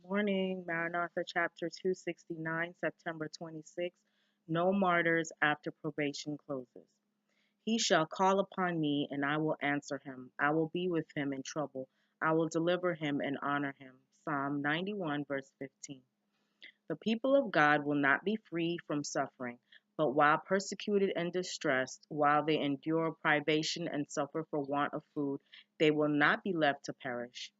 Morning, Maranatha, chapter 269, September 26. No martyrs after probation closes. He shall call upon me, and I will answer him. I will be with him in trouble. I will deliver him and honor him. Psalm 91, verse 15. The people of God will not be free from suffering, but while persecuted and distressed, while they endure privation and suffer for want of food, they will not be left to perish.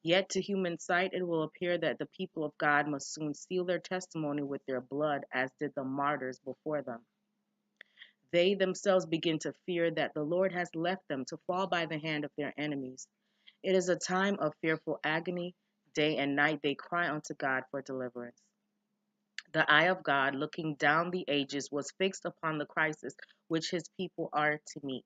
Yet to human sight it will appear that the people of God must soon seal their testimony with their blood, as did the martyrs before them. They themselves begin to fear that the Lord has left them to fall by the hand of their enemies. It is a time of fearful agony. Day and night they cry unto God for deliverance. The eye of God, looking down the ages, was fixed upon the crisis which his people are to meet,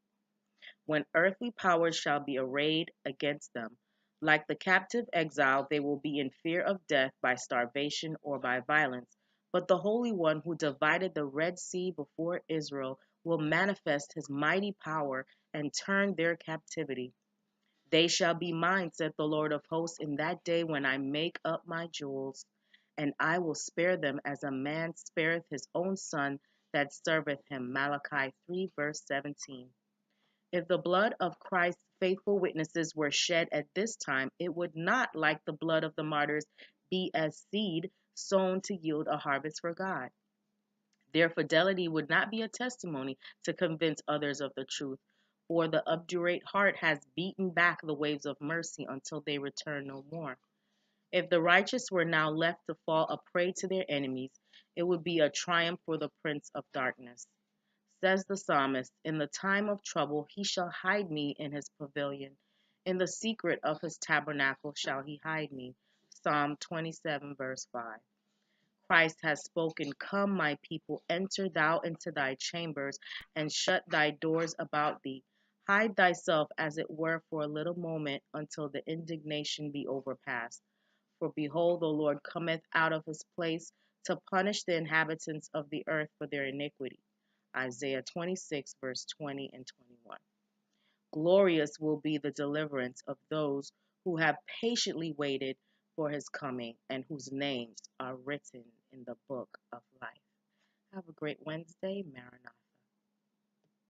when earthly powers shall be arrayed against them. Like the captive exile, they will be in fear of death by starvation or by violence. But the Holy One who divided the Red Sea before Israel will manifest his mighty power and turn their captivity. They shall be mine, said the Lord of hosts, in that day when I make up my jewels, and I will spare them as a man spareth his own son that serveth him. Malachi 3, verse 17. If the blood of Christ's faithful witnesses were shed at this time, it would not, like the blood of the martyrs, be as seed sown to yield a harvest for God. Their fidelity would not be a testimony to convince others of the truth, for the obdurate heart has beaten back the waves of mercy until they return no more. If the righteous were now left to fall a prey to their enemies, it would be a triumph for the prince of darkness. Says the psalmist, in the time of trouble he shall hide me in his pavilion. In the secret of his tabernacle shall he hide me. Psalm 27, verse 5. Christ has spoken, come, my people, enter thou into thy chambers, and shut thy doors about thee. Hide thyself, as it were, for a little moment, until the indignation be overpast. For behold, the Lord cometh out of his place to punish the inhabitants of the earth for their iniquity. Isaiah 26, verse 20 and 21. Glorious will be the deliverance of those who have patiently waited for his coming and whose names are written in the book of life. Have a great Wednesday, Maranatha.